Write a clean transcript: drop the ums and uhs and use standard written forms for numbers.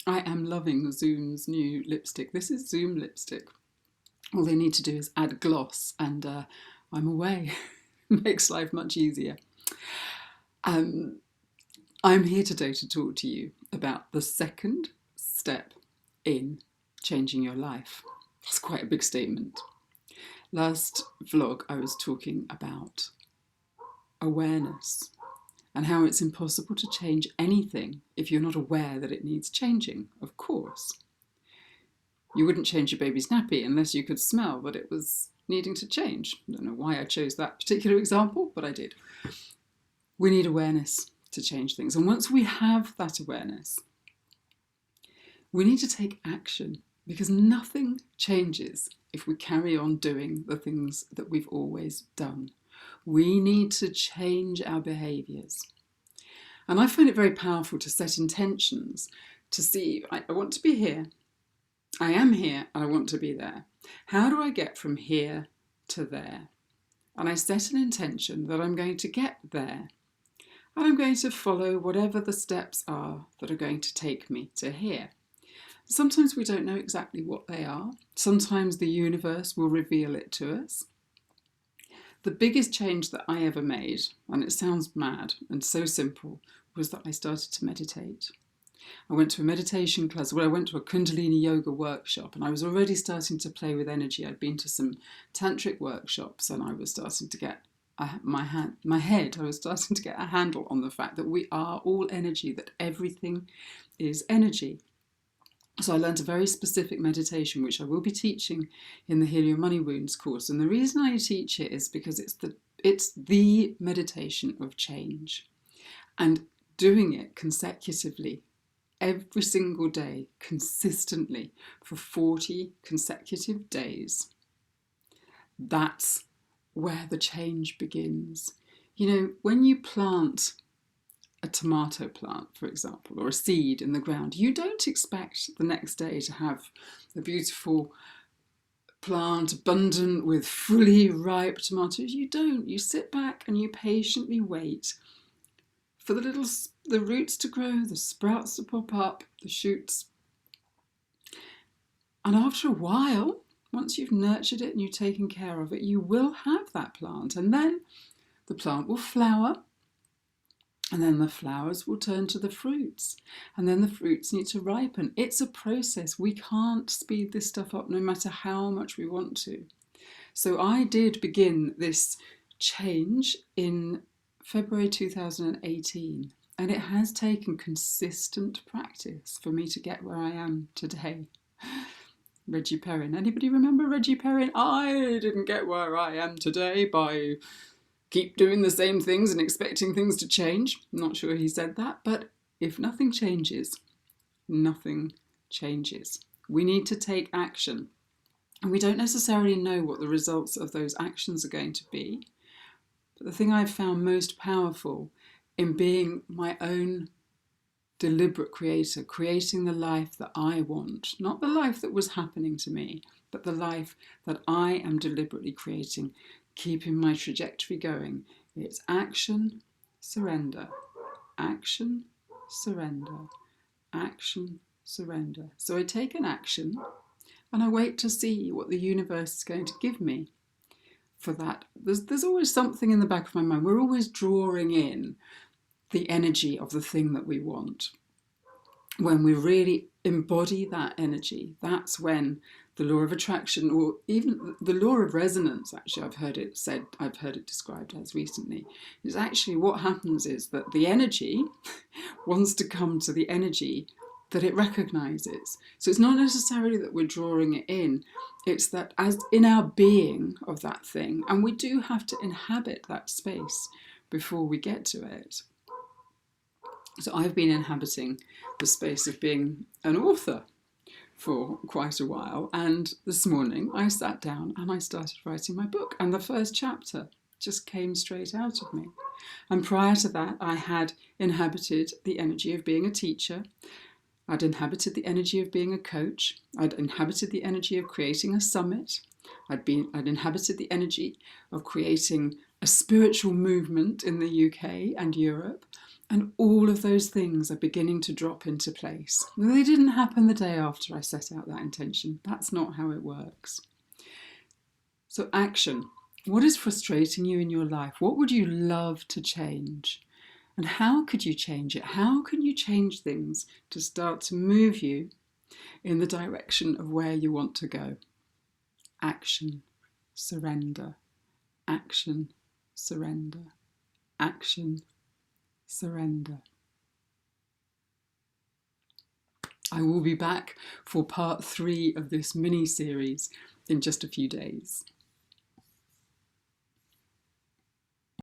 I am loving Zoom's new lipstick. This is Zoom lipstick. All they need to do is add gloss and I'm away. Makes life much easier. Um, I'm here today to talk to you about the second step in changing your life. It's quite a big statement. Last vlog I was talking about awareness and how it's impossible to change anything if you're not aware that it needs changing, of course. You wouldn't change your baby's nappy unless you could smell that it was needing to change. I don't know why I chose that particular example, but I did. We need awareness to change things. And once we have that awareness, we need to take action because nothing changes if we carry on doing the things that we've always done. We need to change our behaviours. And I find it very powerful to set intentions to see, I want to be here, I am here, and I want to be there. How do I get from here to there? And I set an intention that I'm going to get there. And I'm going to follow whatever the steps are that are going to take me to here. Sometimes we don't know exactly what they are. Sometimes the universe will reveal it to us. The biggest change that I ever made, and it sounds mad and so simple, was that I started to meditate. I went to a meditation class, I went to a Kundalini yoga workshop, and I was already starting to play with energy. I'd been to some tantric workshops and I was starting to get I was starting to get a handle on the fact that we are all energy, that everything is energy. So I learned a very specific meditation, which I will be teaching in the Heal Your Money Wounds course. And the reason I teach it is because it's the meditation of change. And doing it consecutively, every single day, consistently, for 40 consecutive days, that's where the change begins. You know, when you plant a tomato plant, for example, or a seed in the ground, you don't expect the next day to have a beautiful plant abundant with fully ripe tomatoes. You don't. You sit back and you patiently wait for the roots to grow, the sprouts to pop up, the shoots. And after a while, once you've nurtured it and you've taken care of it, you will have that plant. And then the plant will flower. And then the flowers will turn to the fruits. And then the fruits need to ripen. It's a process. We can't speed this stuff up no matter how much we want to. So I did begin this change in February 2018. And it has taken consistent practice for me to get where I am today. Reggie Perrin. Anybody remember Reggie Perrin? I didn't get where I am today by keep doing the same things and expecting things to change. I'm not sure he said that, but if nothing changes, nothing changes. We need to take action. And we don't necessarily know what the results of those actions are going to be. But the thing I've found most powerful in being my own deliberate creator, creating the life that I want, not the life that was happening to me, but the life that I am deliberately creating, keeping my trajectory going. It's action, surrender, action, surrender, action, surrender. So I take an action and I wait to see what the universe is going to give me for that. There's always something in the back of my mind. We're always drawing in the energy of the thing that we want. When we really embody that energy, that's when the law of attraction, or even the law of resonance, actually I've heard it described as recently, is actually what happens is that the energy wants to come to the energy that it recognises. So it's not necessarily that we're drawing it in, it's that as in our being of that thing, and we do have to inhabit that space before we get to it. So I've been inhabiting the space of being an author for quite a while, and this morning I sat down and I started writing my book, and the first chapter just came straight out of me. And prior to that, I had inhabited the energy of being a teacher. I'd inhabited the energy of being a coach. I'd inhabited the energy of creating a summit. I'd inhabited the energy of creating a spiritual movement in the UK and Europe. And all of those things are beginning to drop into place. They didn't happen the day after I set out that intention. That's not how it works. So action. What is frustrating you in your life? What would you love to change? And how could you change it? How can you change things to start to move you in the direction of where you want to go? Action, surrender, action, surrender, action, surrender. I will be back for part 3 of this mini series in just a few days.